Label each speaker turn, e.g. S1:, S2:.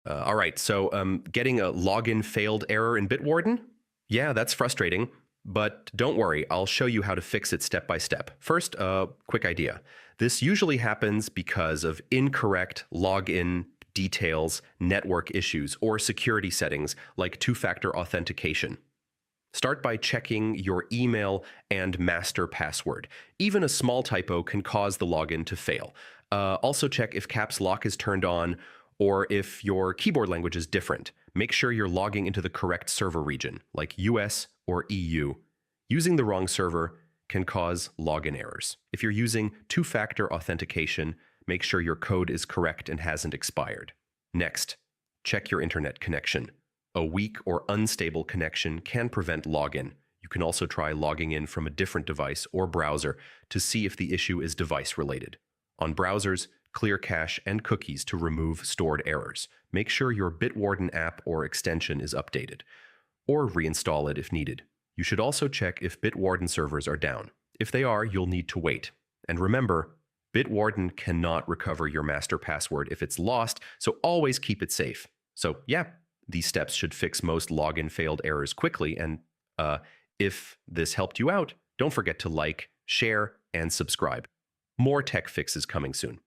S1: All right, so getting a login failed error in Bitwarden? Yeah, that's frustrating, but don't worry, I'll show you how to fix it step by step. First, a quick idea. This usually happens because of incorrect login details, network issues, or security settings like two-factor authentication. Start by checking your email and master password. Even a small typo can cause the login to fail. Also check if caps lock is turned on or if your keyboard language is different. Make sure you're logging into the correct server region, like US or EU. Using the wrong server can cause login errors. If you're using two-factor authentication, make sure your code is correct and hasn't expired. Next, check your internet connection. A weak or unstable connection can prevent login. You can also try logging in from a different device or browser to see if the issue is device-related. On browsers, clear cache and cookies to remove stored errors. Make sure your Bitwarden app or extension is updated, or reinstall it if needed. You should also check if Bitwarden servers are down. If they are, you'll need to wait. And remember, Bitwarden cannot recover your master password if it's lost, so always keep it safe. So yeah, these steps should fix most login failed errors quickly, and if this helped you out, don't forget to like, share, and subscribe. More tech fixes coming soon.